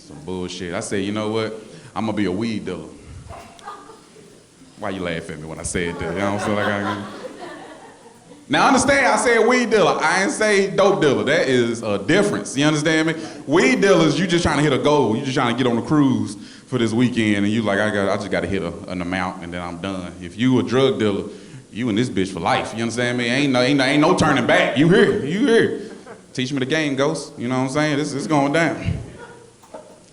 Some bullshit. I said, you know what? I'm gonna be a weed dealer. Why you laugh at me when I said that? I don't feel like I... Now understand, I said weed dealer. I ain't say dope dealer. That is a difference. You understand me? Weed dealers, you just trying to hit a goal. You just trying to get on the cruise for this weekend, and you like, I just got to hit an amount, and then I'm done. If you a drug dealer, you in this bitch for life. You understand me? Ain't no turning back. You here. Teach me the game, Ghost. You know what I'm saying? This is going down.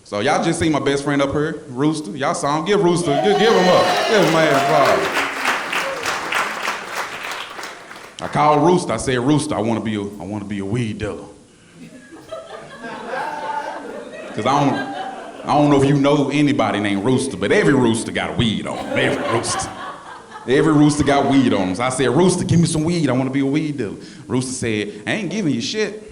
So y'all just see my best friend up here, Rooster. Y'all saw him. Give Rooster. Give him up. Give him my applause. I called Rooster. I said, Rooster, I want to be a weed dealer. Cause I don't know if you know anybody named Rooster, but every rooster got a weed on him. Every rooster got weed on him. So I said, Rooster, give me some weed. I want to be a weed dealer. Rooster said, I ain't giving you shit.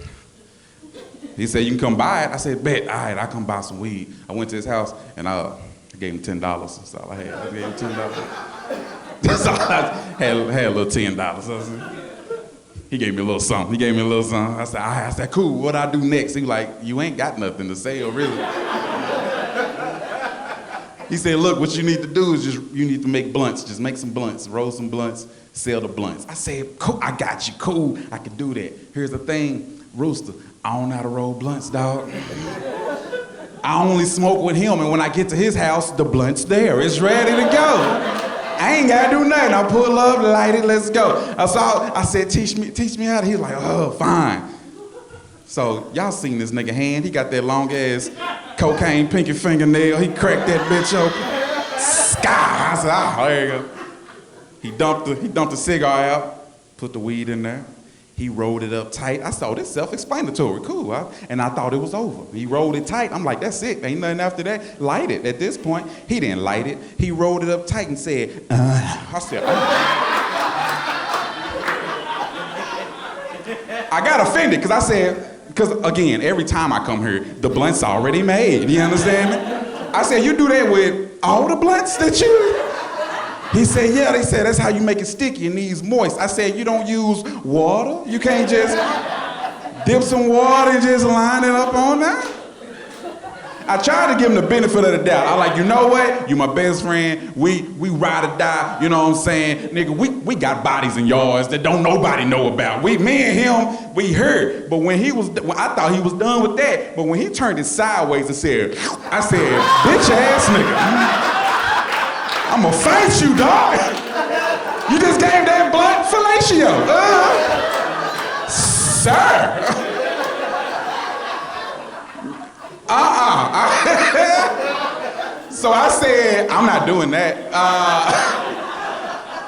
He said, you can come buy it. I said, bet. All right, I'll come buy some weed. I went to his house and I gave him $10. That's all I had. I gave him $10. That's all I had a little $10. He gave me a little something. I said, cool, what I do next? He was like, you ain't got nothing to sell, really. He said, look, what you need to do is you need to make blunts. Just make some blunts, roll some blunts, sell the blunts. I said, cool, I got you, cool, I can do that. Here's the thing, Rooster, I don't know how to roll blunts, dog. I only smoke with him, and when I get to his house, the blunt's there. It's ready to go. I ain't gotta do nothing. I pull up, light it, let's go. I said, teach me how to. He was like, oh, fine. So y'all seen this nigga hand? He got that long ass cocaine pinky fingernail. He cracked that bitch open. Sky. I said, there you go. He dumped the cigar out, put the weed in there. He rolled it up tight. I saw this self-explanatory, cool. And I thought it was over. He rolled it tight. I'm like, that's it. Ain't nothing after that. Light it. At this point, he didn't light it. He rolled it up tight and said, I said, I got offended because again, every time I come here, the blunt's already made. You understand me? I said, you do that with all the blunts that you... He said, yeah, they said that's how you make it sticky and needs moist. I said, you don't use water? You can't just dip some water and just line it up on that? I tried to give him the benefit of the doubt. I like, you know what? You my best friend. We ride or die. You know what I'm saying? Nigga, we got bodies in yards that don't nobody know about. Me and him, we heard. But I thought he was done with that. But when he turned it sideways and said, bitch ass nigga. I'ma fight you, dog. You just gave that blunt fellatio. Sir. So I said, I'm not doing that.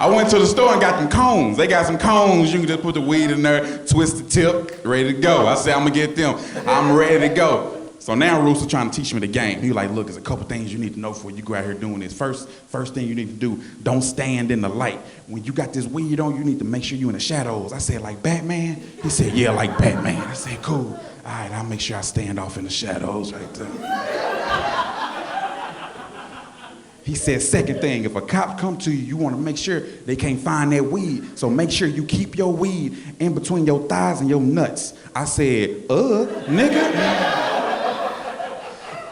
I went to the store and got them cones. They got some cones. You can just put the weed in there, twist the tip, ready to go. I said, I'm gonna get them. I'm ready to go. So now Rooster trying to teach me the game. He was like, look, there's a couple things you need to know before you go out here doing this. First thing you need to do, don't stand in the light. When you got this weed on, you need to make sure you in the shadows. I said, like Batman? He said, yeah, like Batman. I said, cool. All right, I'll make sure I stand off in the shadows right there. He said, second thing, if a cop come to you, you want to make sure they can't find that weed. So make sure you keep your weed in between your thighs and your nuts. I said, nigga.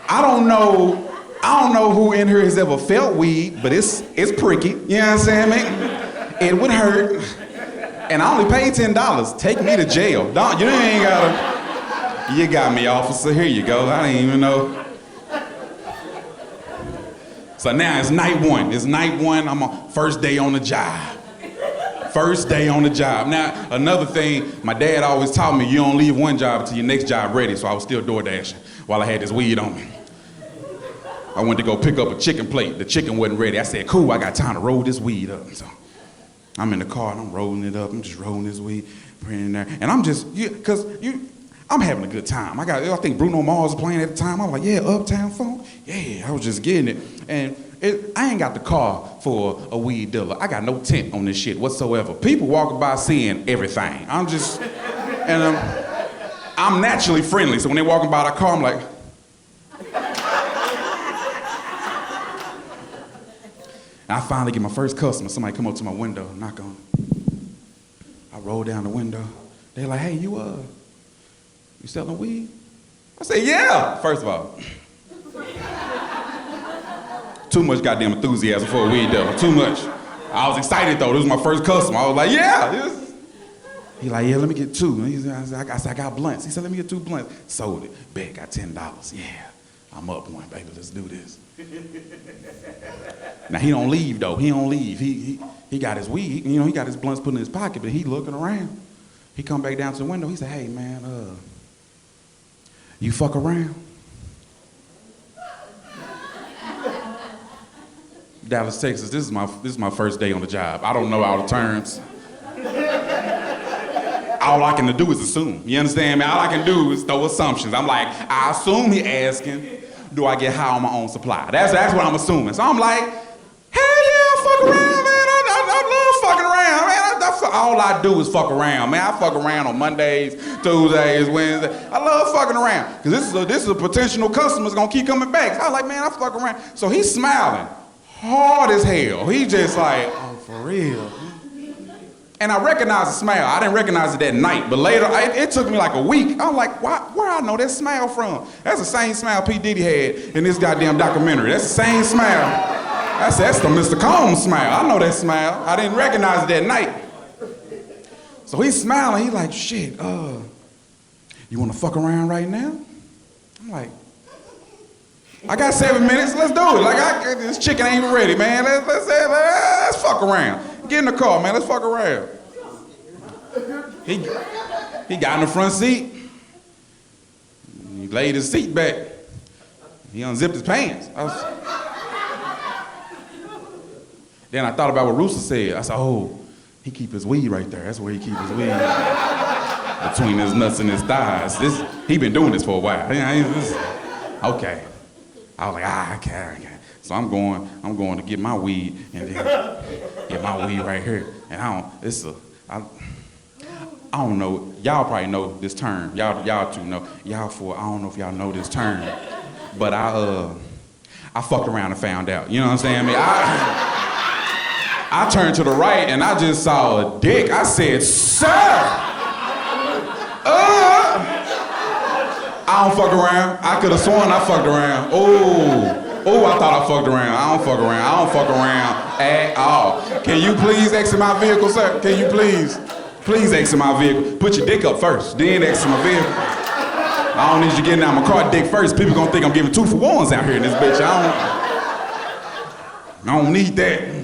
I don't know who in here has ever felt weed, but it's pricky. You know what I'm saying, man? It would hurt. And I only paid $10. Take me to jail. You ain't gotta. You got me, officer. Here you go. I didn't even know. So now it's night one. I'm on first day on the job. Now, another thing, my dad always taught me, you don't leave one job until your next job ready, so I was still door dashing while I had this weed on me. I went to go pick up a chicken plate. The chicken wasn't ready. I said, cool, I got time to roll this weed up. So I'm in the car and I'm rolling it up. I'm just rolling this weed, putting it in there. And I'm having a good time. I think Bruno Mars was playing at the time. I was like, yeah, Uptown Funk. Yeah, I was just getting it. And I ain't got the car for a weed dealer. I got no tent on this shit whatsoever. People walking by seeing everything. I'm naturally friendly. So when they're walking by the car, I'm like, and I finally get my first customer. Somebody come up to my window, knock on it. I roll down the window. They're like, hey, you selling weed? I say, yeah. First of all, Too much goddamn enthusiasm for a weed dealer. Too much. I was excited though. This was my first customer. I was like, yeah. He like, yeah, let me get two. I said, I got blunts. He said, let me get 2 blunts. Sold it. Bet, got $10. Yeah. I'm up one, baby. Let's do this. Now he don't leave though. He don't leave. He got his weed. You know, he got his blunts put in his pocket, but he looking around. He come back down to the window. He said, hey man, you fuck around? Dallas, Texas. This is my first day on the job. I don't know all the terms. All I can do is assume. You understand me? All I can do is throw assumptions. I'm like, I assume he asking, do I get high on my own supply? That's what I'm assuming. So I'm like, hell yeah, I fuck around, man. I love fucking around, man. All I do is fuck around, man. I fuck around on Mondays, Tuesdays, Wednesdays. I love fucking around. Because this is a potential customer that's gonna keep coming back. So I was like, man, I fuck around. So he's smiling hard as hell. He just like, oh, for real. And I recognized the smile. I didn't recognize it that night, but later, it took me like a week. I was like, where I know that smile from? That's the same smile P. Diddy had in this goddamn documentary. That's the same smile. That's the Mr. Combs smile. I know that smile. I didn't recognize it that night. So he's smiling. He's like, shit, you want to fuck around right now? I'm like, I got 7 minutes. Let's do it. Like, this chicken ain't even ready, man. Let's fuck around. Get in the car, man. Let's fuck around. He got in the front seat. He laid his seat back. He unzipped his pants. Then I thought about what Rooster said. I said, oh, he keep his weed right there. That's where he keep his weed. Between his nuts and his thighs. He been doing this for a while. Okay. I was like, I can't. So I'm going to get my weed and then get my weed right here. And I don't know. Y'all probably know this term. Y'all two know. I don't know if y'all know this term. But I fucked around and found out. You know what I'm saying? I mean, I turned to the right and I just saw a dick. I said, sir! I don't fuck around. I could have sworn I fucked around. Oh, I thought I fucked around. I don't fuck around. I don't fuck around at all. Can you please exit my vehicle, sir? Can you please? Please exit my vehicle. Put your dick up first, then exit my vehicle. I don't need you getting out my car dick first. People gonna think I'm giving 2 for 1s out here in this bitch. I don't need that.